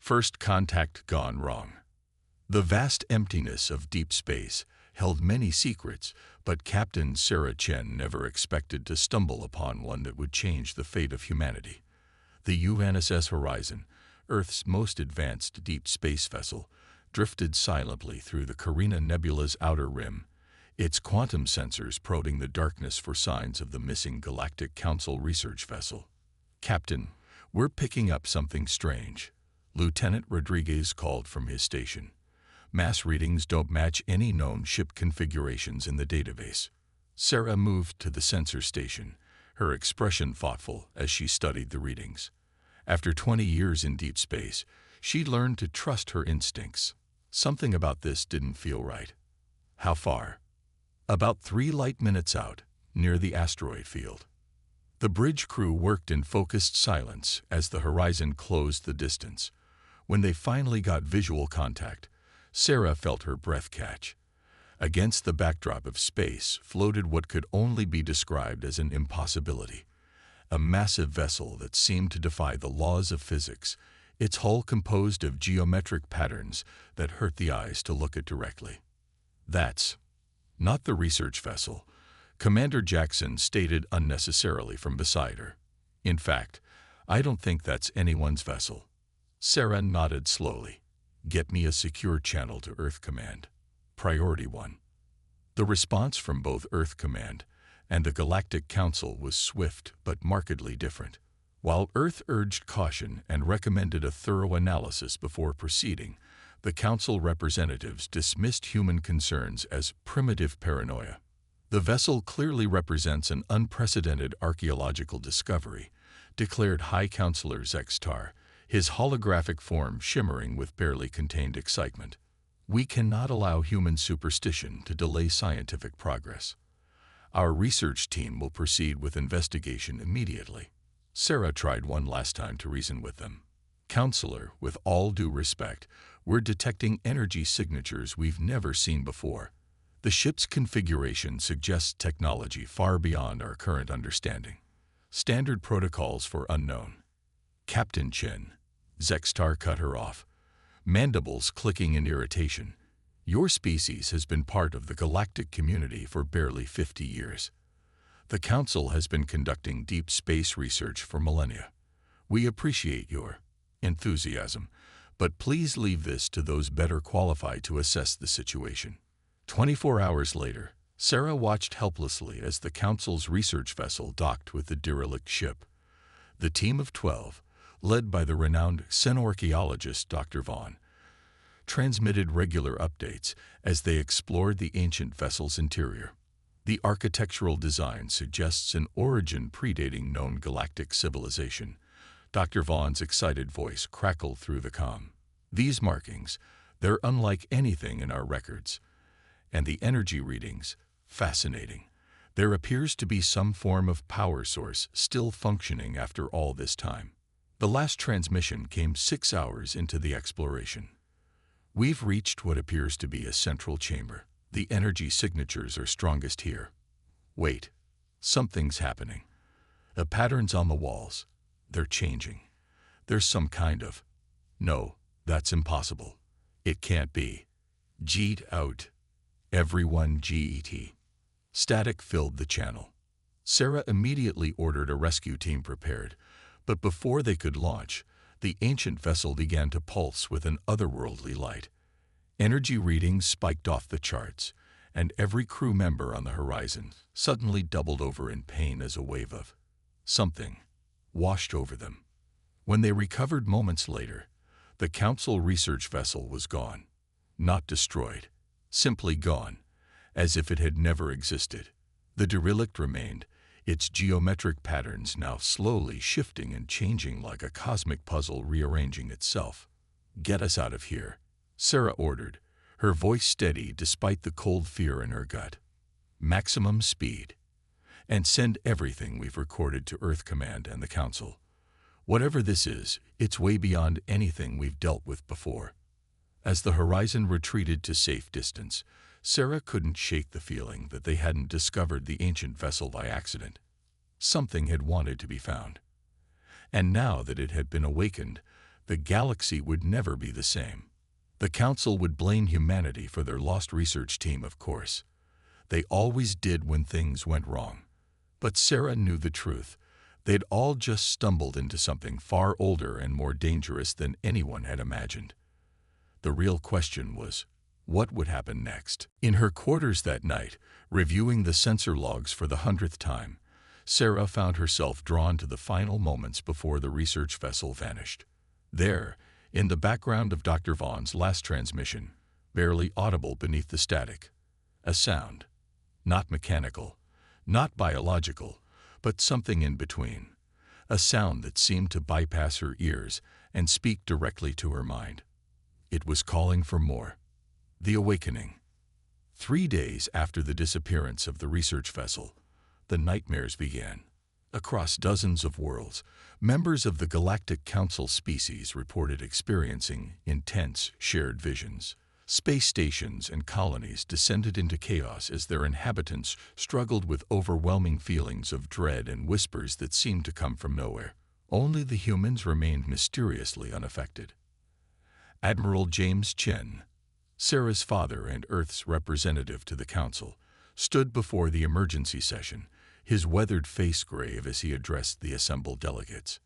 First contact gone wrong. The vast emptiness of deep space held many secrets, but Captain Sarah Chen never expected to stumble upon one that would change the fate of humanity. The UNSS Horizon, Earth's most advanced deep space vessel, drifted silently through the Carina Nebula's outer rim, its quantum sensors probing the darkness for signs of the missing Galactic Council research vessel. "Captain, we're picking up something strange," Lieutenant Rodriguez called from his station. "Mass readings don't match any known ship configurations in the database." Sarah moved to the sensor station, her expression thoughtful as she studied the readings. After 20 years in deep space, she learned to trust her instincts. Something about this didn't feel right. "How far?" "About 3 light minutes out, near the asteroid field." The bridge crew worked in focused silence as the horizon closed the distance. When they finally got visual contact, Sarah felt her breath catch. Against the backdrop of space floated what could only be described as an impossibility. A massive vessel that seemed to defy the laws of physics, its hull composed of geometric patterns that hurt the eyes to look at directly. "That's not the research vessel," Commander Jackson stated unnecessarily from beside her. "In fact, I don't think that's anyone's vessel." Sarah nodded slowly. "Get me a secure channel to Earth Command. Priority 1. The response from both Earth Command and the Galactic Council was swift but markedly different. While Earth urged caution and recommended a thorough analysis before proceeding, the Council representatives dismissed human concerns as primitive paranoia. "The vessel clearly represents an unprecedented archaeological discovery," declared High Counselor Zextar, his holographic form shimmering with barely contained excitement. "We cannot allow human superstition to delay scientific progress. Our research team will proceed with investigation immediately." Sarah tried one last time to reason with them. "Counselor, with all due respect, we're detecting energy signatures we've never seen before. The ship's configuration suggests technology far beyond our current understanding. Standard protocols for unknown." "Captain Chen," Zextar cut her off, mandibles clicking in irritation. "Your species has been part of the galactic community for barely 50 years. The Council has been conducting deep space research for millennia. We appreciate your enthusiasm, but please leave this to those better qualified to assess the situation." 24 hours later, Sarah watched helplessly as the Council's research vessel docked with the derelict ship. The team of 12, led by the renowned xenorchaeologist Dr. Vaughn, transmitted regular updates as they explored the ancient vessel's interior. The architectural design suggests an origin predating known galactic civilization. Dr. Vaughn's excited voice crackled through the comm. "These markings, they're unlike anything in our records. And the energy readings, fascinating. There appears to be some form of power source still functioning after all this time." The last transmission came 6 hours into the exploration. "We've reached what appears to be a central chamber. The energy signatures are strongest here. Wait, something's happening. The patterns on the walls, they're changing. There's some kind of... No, that's impossible. It can't be. Jeet out. Everyone GET." Static filled the channel. Sarah immediately ordered a rescue team prepared, but before they could launch, the ancient vessel began to pulse with an otherworldly light. Energy readings spiked off the charts, and every crew member on the horizon suddenly doubled over in pain as a wave of something washed over them. When they recovered moments later, the Council research vessel was gone. Not destroyed, simply gone, as if it had never existed. The derelict remained, its geometric patterns now slowly shifting and changing like a cosmic puzzle rearranging itself. "Get us out of here," Sarah ordered, her voice steady despite the cold fear in her gut. "Maximum speed. And send everything we've recorded to Earth Command and the Council. Whatever this is, it's way beyond anything we've dealt with before." As the horizon retreated to safe distance, Sarah couldn't shake the feeling that they hadn't discovered the ancient vessel by accident. Something had wanted to be found. And now that it had been awakened, the galaxy would never be the same. The Council would blame humanity for their lost research team, of course. They always did when things went wrong. But Sarah knew the truth. They'd all just stumbled into something far older and more dangerous than anyone had imagined. The real question was, what would happen next? In her quarters that night, reviewing the sensor logs for the 100th time, Sarah found herself drawn to the final moments before the research vessel vanished. There, in the background of Dr. Vaughn's last transmission, barely audible beneath the static, a sound. Not mechanical, not biological, but something in between. A sound that seemed to bypass her ears and speak directly to her mind. It was calling for more. The awakening. 3 days after the disappearance of the research vessel, the nightmares began. Across dozens of worlds, members of the Galactic Council species reported experiencing intense shared visions. Space stations and colonies descended into chaos as their inhabitants struggled with overwhelming feelings of dread and whispers that seemed to come from nowhere. Only the humans remained mysteriously unaffected. Admiral James Chen, Sarah's father and Earth's representative to the Council, stood before the emergency session, his weathered face grave as he addressed the assembled delegates.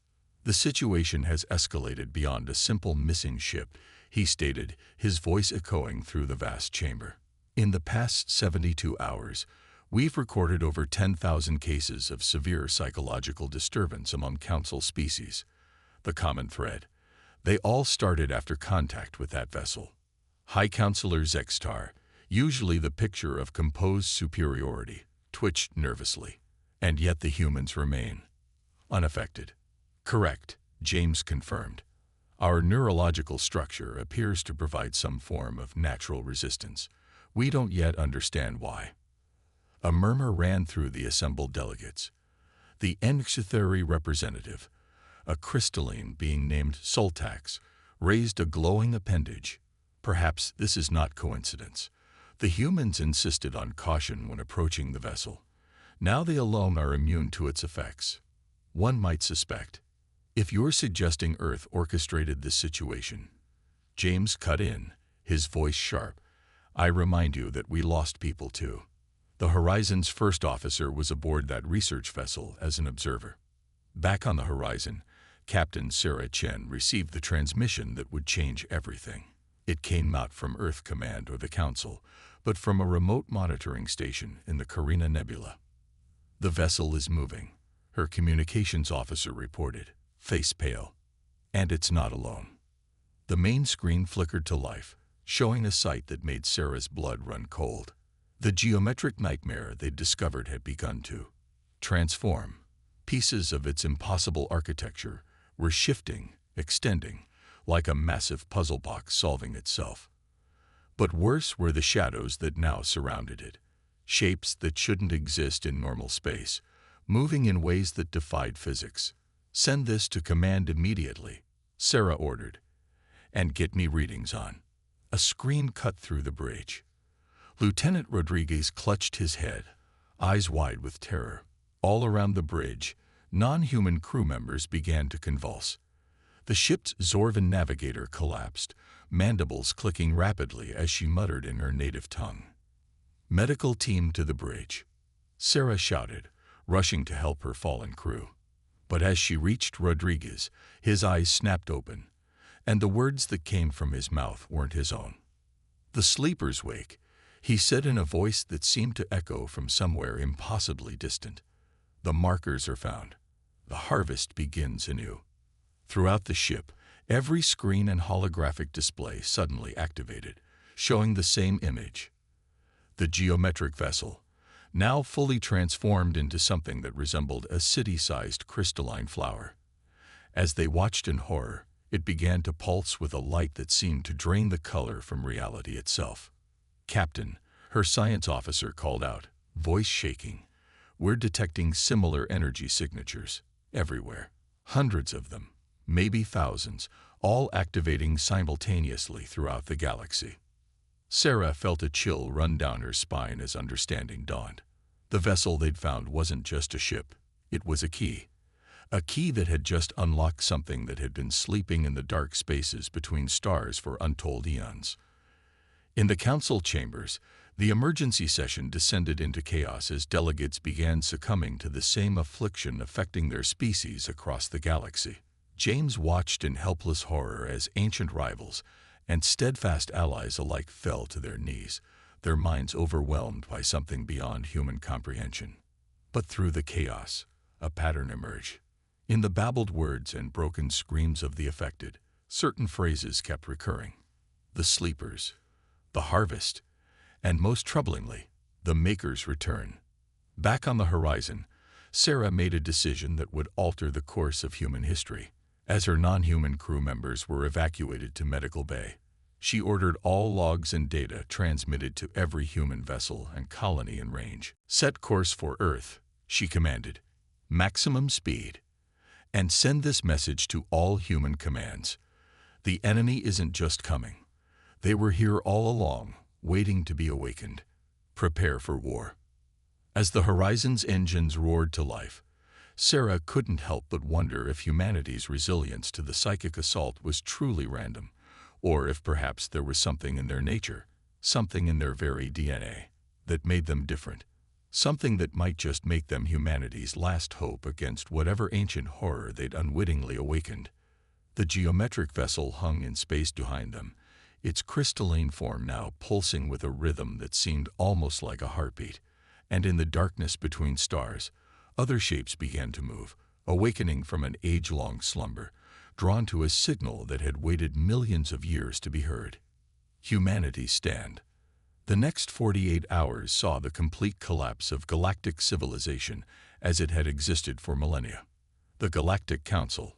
"The situation has escalated beyond a simple missing ship," he stated, his voice echoing through the vast chamber. "In the past 72 hours, we've recorded over 10,000 cases of severe psychological disturbance among Council species. The common thread: they all started after contact with that vessel." High Counselor Zextar, usually the picture of composed superiority, twitched nervously. "And yet the humans remain unaffected." "Correct," James confirmed. "Our neurological structure appears to provide some form of natural resistance. We don't yet understand why." A murmur ran through the assembled delegates. The Enxitheri representative, a crystalline being named Sultax, raised a glowing appendage. "Perhaps this is not coincidence. The humans insisted on caution when approaching the vessel. Now they alone are immune to its effects. One might suspect." "If you're suggesting Earth orchestrated this situation," James cut in, his voice sharp, "I remind you that we lost people too. The Horizon's first officer was aboard that research vessel as an observer." Back on the Horizon, Captain Sarah Chen received the transmission that would change everything. It came not from Earth Command or the Council, but from a remote monitoring station in the Carina Nebula. "The vessel is moving," her communications officer reported, face pale. "And it's not alone." The main screen flickered to life, showing a sight that made Sarah's blood run cold. The geometric nightmare they'd discovered had begun to transform. Pieces of its impossible architecture were shifting, extending, like a massive puzzle box solving itself. But worse were the shadows that now surrounded it. Shapes that shouldn't exist in normal space, moving in ways that defied physics. "Send this to command immediately," Sarah ordered. "And get me readings on." A scream cut through the bridge. Lieutenant Rodriguez clutched his head, eyes wide with terror. All around the bridge, non-human crew members began to convulse. The ship's Zorvan navigator collapsed, mandibles clicking rapidly as she muttered in her native tongue. "Medical team to the bridge," Sarah shouted, rushing to help her fallen crew. But as she reached Rodriguez, his eyes snapped open, and the words that came from his mouth weren't his own. "The sleepers wake," he said in a voice that seemed to echo from somewhere impossibly distant. "The markers are found. The harvest begins anew." Throughout the ship, every screen and holographic display suddenly activated, showing the same image. The geometric vessel, now fully transformed into something that resembled a city-sized crystalline flower. As they watched in horror, it began to pulse with a light that seemed to drain the color from reality itself. "Captain," her science officer called out, voice shaking, "we're detecting similar energy signatures everywhere. Hundreds of them, maybe thousands, all activating simultaneously throughout the galaxy." Sarah felt a chill run down her spine as understanding dawned. The vessel they'd found wasn't just a ship, it was a key. a key that had just unlocked something that had been sleeping in the dark spaces between stars for untold eons. In the council chambers, the emergency session descended into chaos as delegates began succumbing to the same affliction affecting their species across the galaxy. James watched in helpless horror as ancient rivals and steadfast allies alike fell to their knees, their minds overwhelmed by something beyond human comprehension. But through the chaos, a pattern emerged. In the babbled words and broken screams of the affected, certain phrases kept recurring. The sleepers, the harvest, and most troublingly, the Maker's return. Back on the horizon, Sarah made a decision that would alter the course of human history. As her non-human crew members were evacuated to Medical Bay, she ordered all logs and data transmitted to every human vessel and colony in range. Set course for Earth, she commanded. Maximum speed. And send this message to all human commands. The enemy isn't just coming. They were here all along, waiting to be awakened. Prepare for war. As the Horizon's engines roared to life, Sarah couldn't help but wonder if humanity's resilience to the psychic assault was truly random, or if perhaps there was something in their nature, something in their very DNA, that made them different, something that might just make them humanity's last hope against whatever ancient horror they'd unwittingly awakened. The geometric vessel hung in space behind them, its crystalline form now pulsing with a rhythm that seemed almost like a heartbeat, and in the darkness between stars, other shapes began to move, awakening from an age-long slumber, drawn to a signal that had waited millions of years to be heard. Humanity's stand. The next 48 hours saw the complete collapse of galactic civilization as it had existed for millennia. The Galactic Council,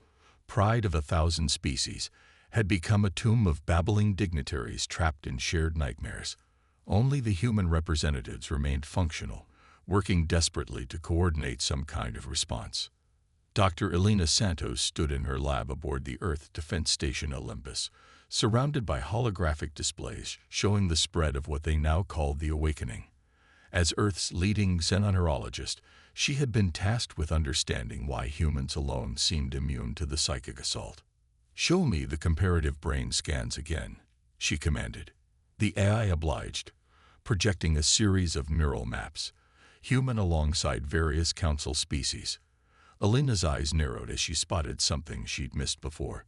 pride of 1,000 species, had become a tomb of babbling dignitaries trapped in shared nightmares. Only the human representatives remained functional, working desperately to coordinate some kind of response. Dr. Elena Santos stood in her lab aboard the Earth Defense Station Olympus, surrounded by holographic displays showing the spread of what they now called the awakening. As Earth's leading xenoneurologist, she had been tasked with understanding why humans alone seemed immune to the psychic assault. "Show me the comparative brain scans again," she commanded. The AI obliged, projecting a series of neural maps, human alongside various council species. Elena's eyes narrowed as she spotted something she'd missed before.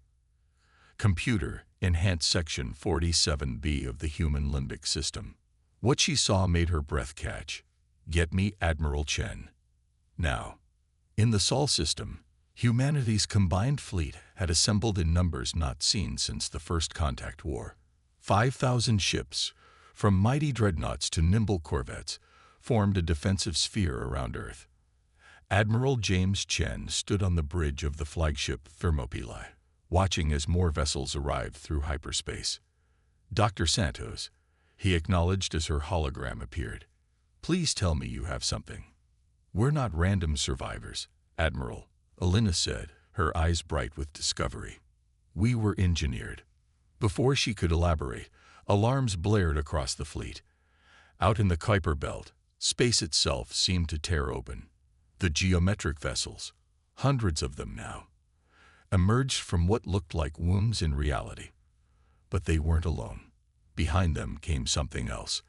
Computer, enhanced section 47B of the human limbic system. What she saw made her breath catch. Get me Admiral Chen. Now, in the Sol system, humanity's combined fleet had assembled in numbers not seen since the First Contact War. 5,000 ships, from mighty dreadnoughts to nimble corvettes, formed a defensive sphere around Earth. Admiral James Chen stood on the bridge of the flagship Thermopylae, watching as more vessels arrived through hyperspace. "Dr. Santos," he acknowledged as her hologram appeared. "Please tell me you have something." "We're not random survivors, Admiral," Elena said, her eyes bright with discovery. "We were engineered." Before she could elaborate, alarms blared across the fleet. Out in the Kuiper Belt, space itself seemed to tear open. The geometric vessels, hundreds of them now, emerged from what looked like wombs in reality. But they weren't alone. Behind them came something else.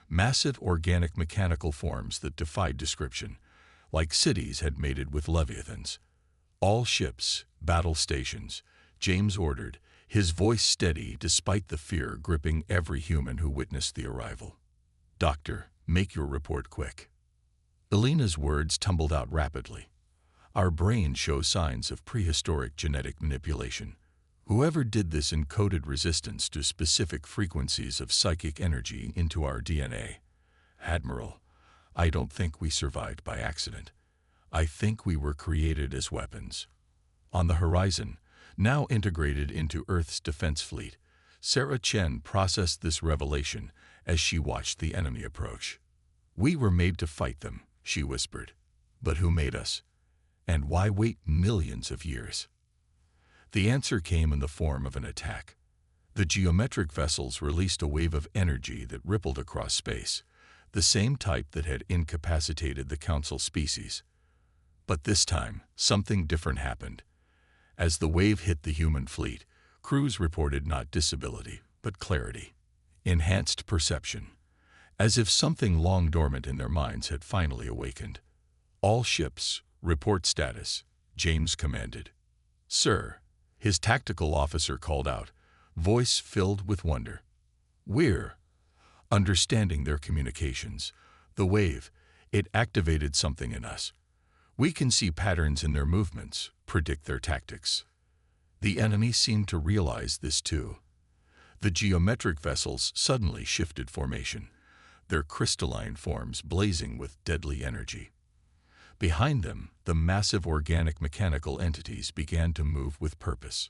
Massive organic mechanical forms that defied description, like cities had mated with leviathans. "All ships, battle stations," James ordered, his voice steady despite the fear gripping every human who witnessed the arrival. "Doctor, make your report quick." Elena's words tumbled out rapidly. "Our brains show signs of prehistoric genetic manipulation. Whoever did this encoded resistance to specific frequencies of psychic energy into our DNA. Admiral, I don't think we survived by accident. I think we were created as weapons." On the horizon, now integrated into Earth's defense fleet, Sarah Chen processed this revelation as she watched the enemy approach. "We were made to fight them," she whispered. "But who made us? And why wait millions of years?" The answer came in the form of an attack. The geometric vessels released a wave of energy that rippled across space, the same type that had incapacitated the Council species. But this time, something different happened. As the wave hit the human fleet, crews reported not disability, but clarity. Enhanced perception. As if something long dormant in their minds had finally awakened. "All ships, report status," James commanded. "Sir," his tactical officer called out, voice filled with wonder. "We're understanding their communications. The wave, it activated something in us. We can see patterns in their movements, predict their tactics." The enemy seemed to realize this too. The geometric vessels suddenly shifted formation, their crystalline forms blazing with deadly energy. Behind them, the massive organic mechanical entities began to move with purpose.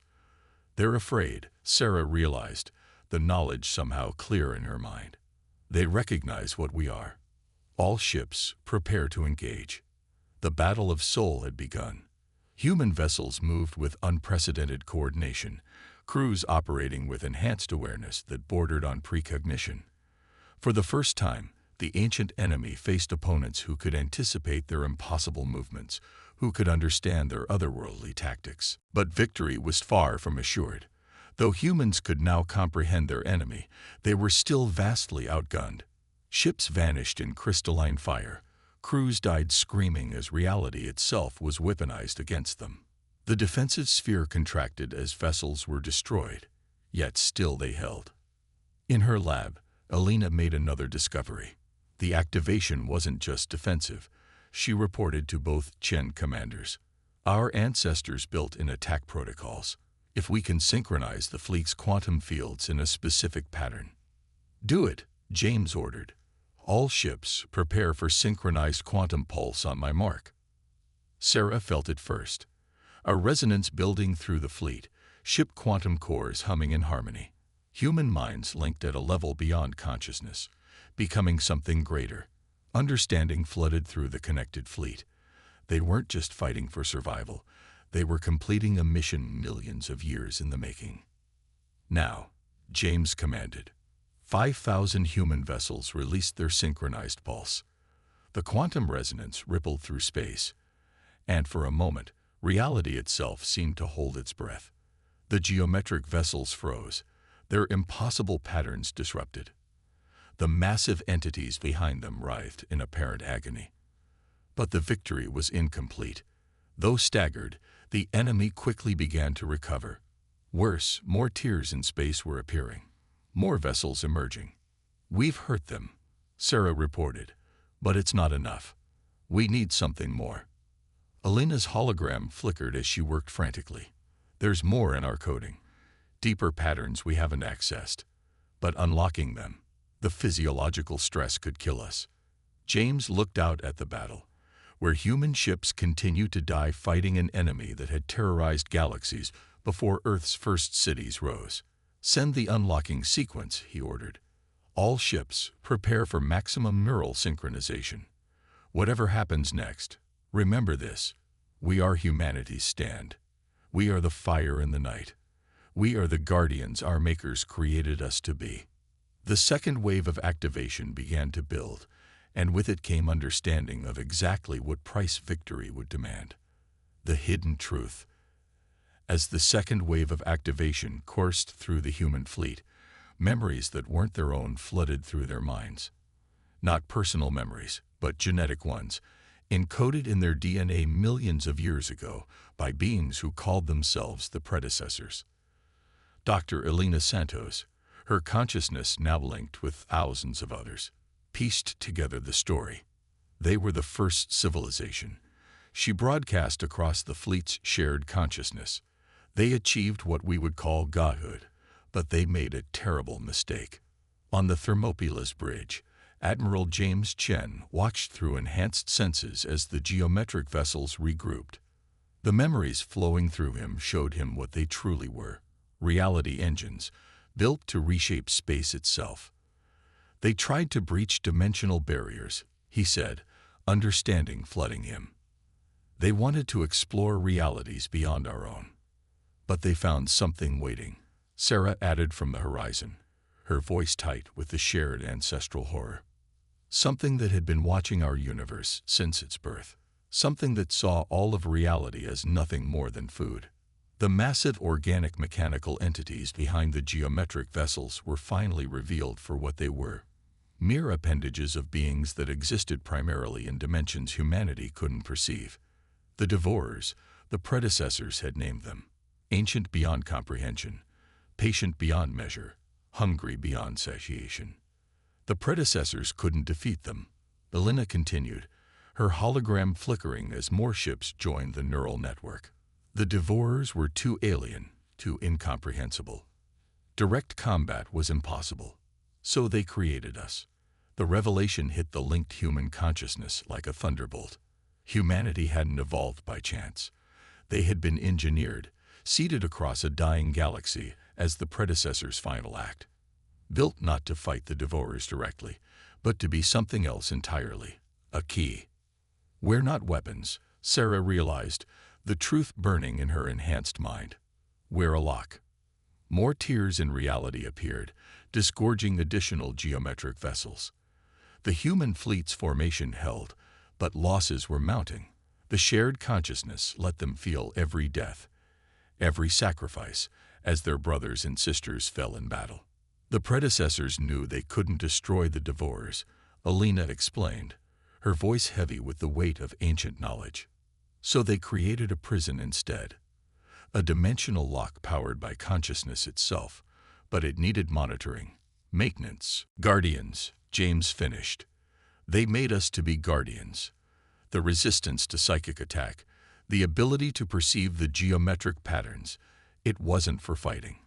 "They're afraid," Sarah realized, the knowledge somehow clear in her mind. "They recognize what we are. All ships, prepare to engage." The battle of soul had begun. Human vessels moved with unprecedented coordination, crews operating with enhanced awareness that bordered on precognition. For the first time, the ancient enemy faced opponents who could anticipate their impossible movements, who could understand their otherworldly tactics. But victory was far from assured. Though humans could now comprehend their enemy, they were still vastly outgunned. Ships vanished in crystalline fire. Crews died screaming as reality itself was weaponized against them. The defensive sphere contracted as vessels were destroyed, yet still they held. In her lab, Alina made another discovery. The activation wasn't just defensive, she reported to both Chen commanders. "Our ancestors built in attack protocols. If we can synchronize the fleet's quantum fields in a specific pattern." "Do it," James ordered. "All ships, prepare for synchronized quantum pulse on my mark." Sarah felt it first. A resonance building through the fleet, ship quantum cores humming in harmony. Human minds linked at a level beyond consciousness, becoming something greater. Understanding flooded through the connected fleet. They weren't just fighting for survival, they were completing a mission millions of years in the making. "Now," James commanded. 5,000 human vessels released their synchronized pulse. The quantum resonance rippled through space, and for a moment, reality itself seemed to hold its breath. The geometric vessels froze, their impossible patterns disrupted. The massive entities behind them writhed in apparent agony. But the victory was incomplete. Though staggered, the enemy quickly began to recover. Worse, more tears in space were appearing. More vessels emerging. "We've hurt them," Sarah reported, "but it's not enough. We need something more." Alina's hologram flickered as she worked frantically. "There's more in our coding. Deeper patterns we haven't accessed. But unlocking them, the physiological stress could kill us." James looked out at the battle, where human ships continued to die fighting an enemy that had terrorized galaxies before Earth's first cities rose. "Send the unlocking sequence," he ordered. "All ships, prepare for maximum neural synchronization. Whatever happens next, remember this: we are humanity's stand. We are the fire in the night. We are the guardians our makers created us to be." The second wave of activation began to build, and with it came understanding of exactly what price victory would demand. The hidden truth. As the second wave of activation coursed through the human fleet, memories that weren't their own flooded through their minds. Not personal memories, but genetic ones, encoded in their DNA millions of years ago by beings who called themselves the predecessors. Dr. Elena Santos, her consciousness now linked with thousands of others, pieced together the story. They were the first civilization. She broadcast across the fleet's shared consciousness. They achieved what we would call godhood, but they made a terrible mistake. On the Thermopyla's bridge, Admiral James Chen watched through enhanced senses as the geometric vessels regrouped. The memories flowing through him showed him what they truly were: reality engines, built to reshape space itself. "They tried to breach dimensional barriers," he said, understanding flooding him. "They wanted to explore realities beyond our own. But they found something waiting," Sarah added from the horizon, her voice tight with the shared ancestral horror. "Something that had been watching our universe since its birth." something that saw all of reality as nothing more than food. The massive organic mechanical entities behind the geometric vessels were finally revealed for what they were. Mere appendages of beings that existed primarily in dimensions humanity couldn't perceive. The Devourers, the predecessors had named them. Ancient beyond comprehension, patient beyond measure, hungry beyond satiation. The predecessors couldn't defeat them. Elena continued, her hologram flickering as more ships joined the neural network. The Devourers were too alien, too incomprehensible. Direct combat was impossible. So they created us. The revelation hit the linked human consciousness like a thunderbolt. Humanity hadn't evolved by chance. They had been engineered, seeded across a dying galaxy as the predecessor's final act. Built not to fight the Devourers directly, but to be something else entirely, a key. We're not weapons, Sarah realized, the truth burning in her enhanced mind. We're a lock. More tiers in reality appeared, disgorging additional geometric vessels. The human fleet's formation held, but losses were mounting. The shared consciousness let them feel every death, every sacrifice, as their brothers and sisters fell in battle. The predecessors knew they couldn't destroy the Devourers, Elena explained, her voice heavy with the weight of ancient knowledge. So they created a prison instead. A dimensional lock powered by consciousness itself, but it needed monitoring, maintenance. Guardians, James finished. They made us to be guardians. The resistance to psychic attack, the ability to perceive the geometric patterns, it wasn't for fighting.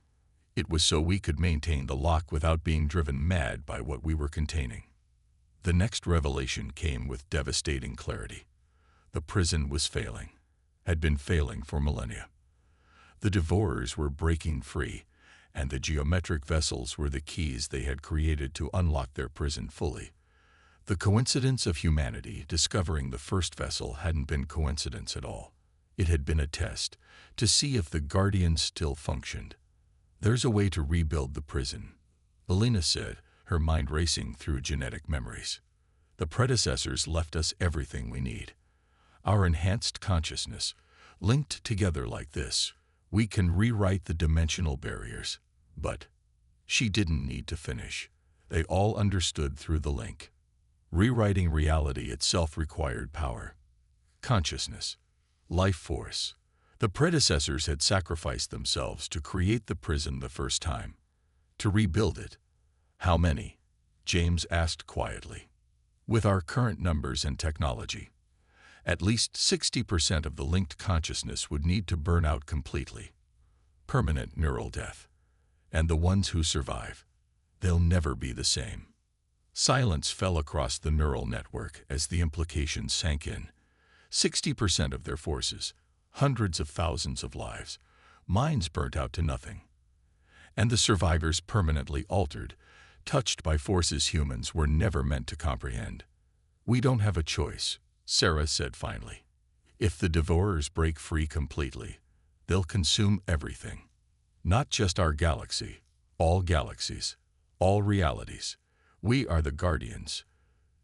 It was so we could maintain the lock without being driven mad by what we were containing. The next revelation came with devastating clarity. The prison was failing, had been failing for millennia. The Devourers were breaking free, and the geometric vessels were the keys they had created to unlock their prison fully. The coincidence of humanity discovering the first vessel hadn't been coincidence at all. It had been a test to see if the Guardians still functioned. There's a way to rebuild the prison, Elena said, her mind racing through genetic memories. The predecessors left us everything we need. Our enhanced consciousness, linked together like this, we can rewrite the dimensional barriers. But she didn't need to finish. They all understood through the link. Rewriting reality itself required power, consciousness, life force. The predecessors had sacrificed themselves to create the prison the first time. To rebuild it. How many? James asked quietly. With our current numbers and technology, at least 60% of the linked consciousness would need to burn out completely. Permanent neural death. And the ones who survive, they'll never be the same. Silence fell across the neural network as the implications sank in. 60% of their forces, hundreds of thousands of lives, minds burnt out to nothing. And the survivors permanently altered, touched by forces humans were never meant to comprehend. We don't have a choice, Sarah said finally. If the Devourers break free completely, they'll consume everything. Not just our galaxy, all galaxies, all realities. We are the Guardians.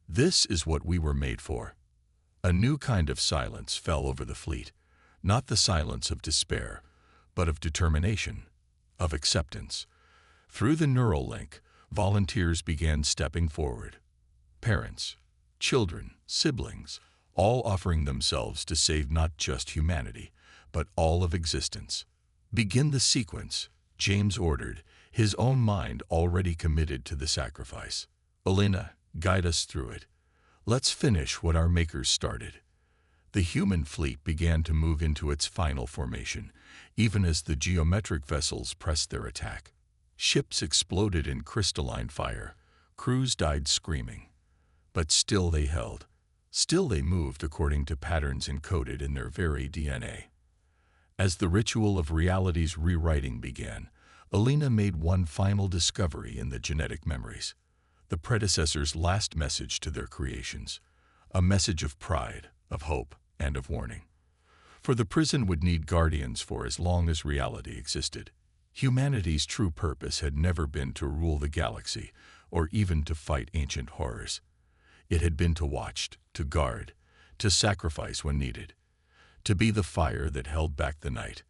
This is what we were made for. A new kind of silence fell over the fleet, not the silence of despair, but of determination, of acceptance. Through the neural link, volunteers began stepping forward. Parents, children, siblings, all offering themselves to save not just humanity, but all of existence. Begin the sequence, James ordered, his own mind already committed to the sacrifice. Elena, guide us through it. Let's finish what our makers started. The human fleet began to move into its final formation, even as the geometric vessels pressed their attack. Ships exploded in crystalline fire, crews died screaming. But still they held. Still they moved according to patterns encoded in their very DNA. As the ritual of reality's rewriting began, Elena made one final discovery in the genetic memories. The predecessors' last message to their creations. A message of pride, of hope, and of warning. For the prison would need guardians for as long as reality existed. Humanity's true purpose had never been to rule the galaxy, or even to fight ancient horrors. It had been to watch, to guard, to sacrifice when needed, to be the fire that held back the night.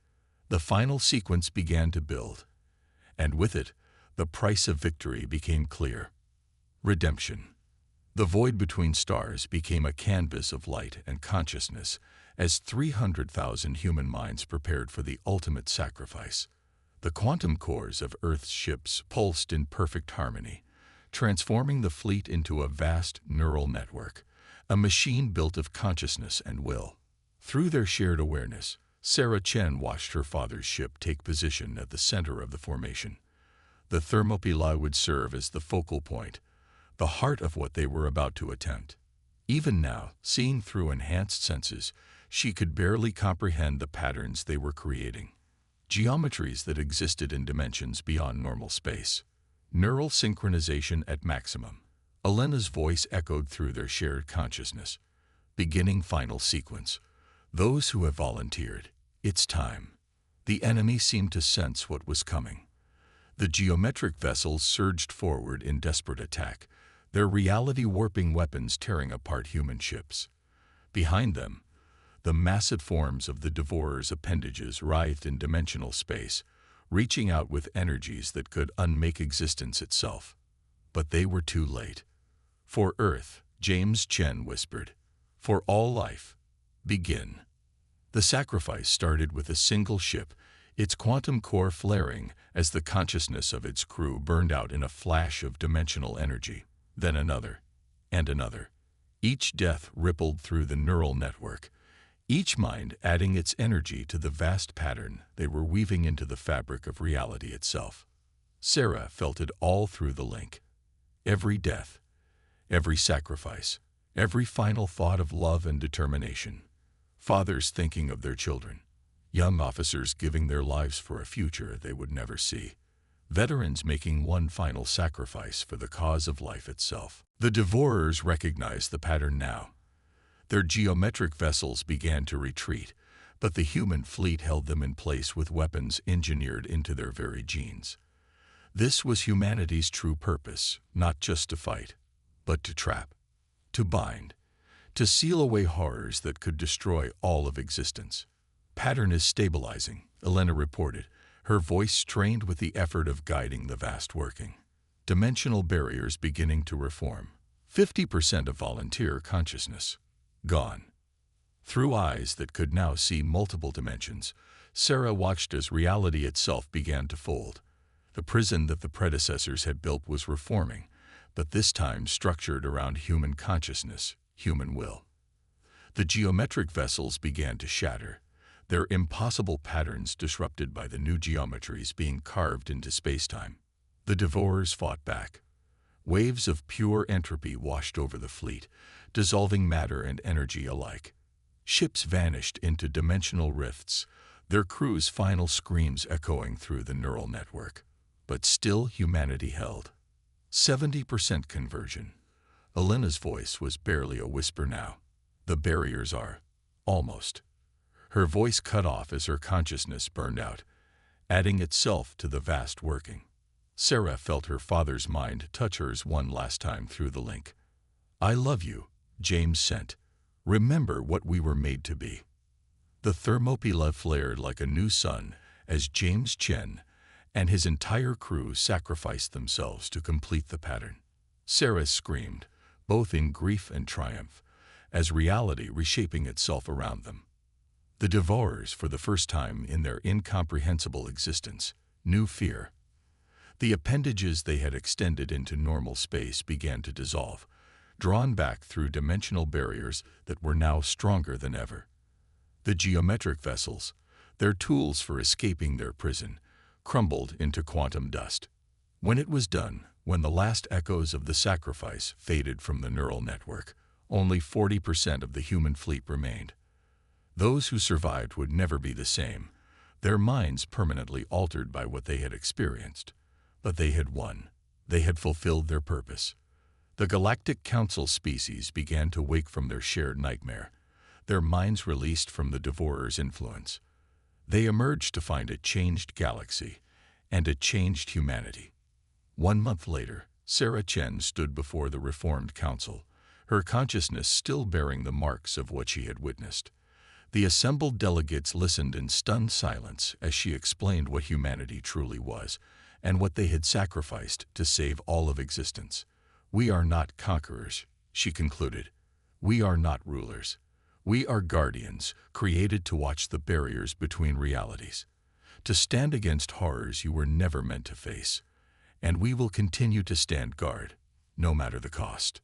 The final sequence began to build, and with it, the price of victory became clear. Redemption. The void between stars became a canvas of light and consciousness as 300,000 human minds prepared for the ultimate sacrifice. The quantum cores of Earth's ships pulsed in perfect harmony, transforming the fleet into a vast neural network, a machine built of consciousness and will. Through their shared awareness, Sarah Chen watched her father's ship take position at the center of the formation. The Thermopylae would serve as the focal point, the heart of what they were about to attempt. Even now, seeing through enhanced senses, she could barely comprehend the patterns they were creating. Geometries that existed in dimensions beyond normal space. Neural synchronization at maximum. Elena's voice echoed through their shared consciousness. Beginning final sequence. Those who have volunteered, it's time. The enemy seemed to sense what was coming. The geometric vessels surged forward in desperate attack, their reality-warping weapons tearing apart human ships. Behind them, the massive forms of the Devourer's appendages writhed in dimensional space, reaching out with energies that could unmake existence itself. But they were too late. For Earth, James Chen whispered, for all life, begin. The sacrifice started with a single ship, its quantum core flaring as the consciousness of its crew burned out in a flash of dimensional energy. Then another, and another. Each death rippled through the neural network, each mind adding its energy to the vast pattern they were weaving into the fabric of reality itself. Sarah felt it all through the link. Every death, every sacrifice, every final thought of love and determination. Fathers thinking of their children, young officers giving their lives for a future they would never see, veterans making one final sacrifice for the cause of life itself. The Devourers recognized the pattern now. Their geometric vessels began to retreat, but the human fleet held them in place with weapons engineered into their very genes. This was humanity's true purpose, not just to fight, but to trap, to bind, to seal away horrors that could destroy all of existence. Pattern is stabilizing, Elena reported, her voice strained with the effort of guiding the vast working. Dimensional barriers beginning to reform. 50% of volunteer consciousness gone. Through eyes that could now see multiple dimensions, Sarah watched as reality itself began to fold. The prison that the predecessors had built was reforming, but this time structured around human consciousness, human will. The geometric vessels began to shatter, their impossible patterns disrupted by the new geometries being carved into spacetime. The Devourers fought back. Waves of pure entropy washed over the fleet, dissolving matter and energy alike. Ships vanished into dimensional rifts, their crews' final screams echoing through the neural network. But still humanity held. 70% conversion. Elena's voice was barely a whisper now. The barriers are almost. Her voice cut off as her consciousness burned out, adding itself to the vast working. Sarah felt her father's mind touch hers one last time through the link. I love you, James sent. Remember what we were made to be. The Thermopylae flared like a new sun as James Chen and his entire crew sacrificed themselves to complete the pattern. Sarah screamed, both in grief and triumph, as reality reshaping itself around them. The Devourers, for the first time in their incomprehensible existence, knew fear. The appendages they had extended into normal space began to dissolve, drawn back through dimensional barriers that were now stronger than ever. The geometric vessels, their tools for escaping their prison, crumbled into quantum dust. When it was done, when the last echoes of the sacrifice faded from the neural network, only 40% of the human fleet remained. Those who survived would never be the same, their minds permanently altered by what they had experienced. But they had won. They had fulfilled their purpose. The Galactic Council species began to wake from their shared nightmare, their minds released from the Devourer's influence. They emerged to find a changed galaxy and a changed humanity. 1 month later, Sarah Chen stood before the reformed council, her consciousness still bearing the marks of what she had witnessed. The assembled delegates listened in stunned silence as she explained what humanity truly was and what they had sacrificed to save all of existence. "We are not conquerors," she concluded. "We are not rulers. We are guardians, created to watch the barriers between realities, to stand against horrors you were never meant to face. And we will continue to stand guard, no matter the cost."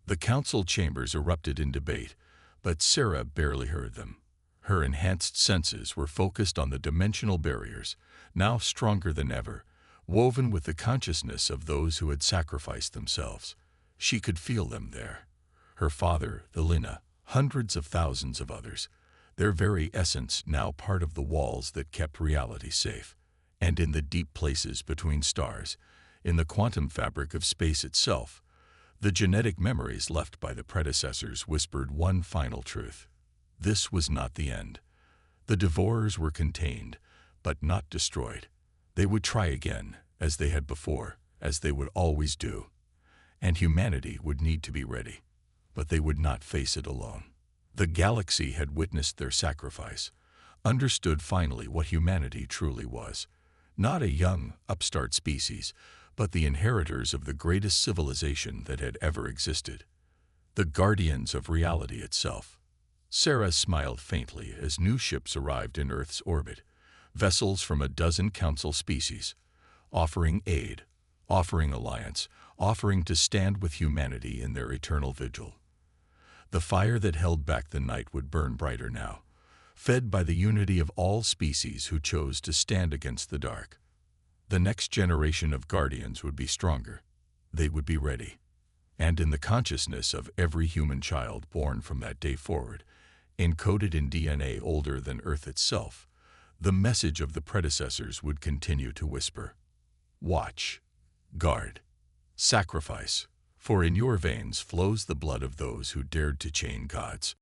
The council chambers erupted in debate, but Sarah barely heard them. Her enhanced senses were focused on the dimensional barriers, now stronger than ever, woven with the consciousness of those who had sacrificed themselves. She could feel them there. Her father, the Lina, hundreds of thousands of others, their very essence now part of the walls that kept reality safe. And in the deep places between stars, in the quantum fabric of space itself, the genetic memories left by the predecessors whispered one final truth. This was not the end. The devourers were contained, but not destroyed. They would try again, as they had before, as they would always do. And humanity would need to be ready, but they would not face it alone. The galaxy had witnessed their sacrifice, understood finally what humanity truly was. Not a young, upstart species, but the inheritors of the greatest civilization that had ever existed. The guardians of reality itself. Sarah smiled faintly as new ships arrived in Earth's orbit, vessels from a dozen council species, offering aid, offering alliance, offering to stand with humanity in their eternal vigil. The fire that held back the night would burn brighter now, fed by the unity of all species who chose to stand against the dark. The next generation of guardians would be stronger. They would be ready. And in the consciousness of every human child born from that day forward, encoded in DNA older than Earth itself, the message of the predecessors would continue to whisper. Watch, guard, sacrifice, for in your veins flows the blood of those who dared to chain gods.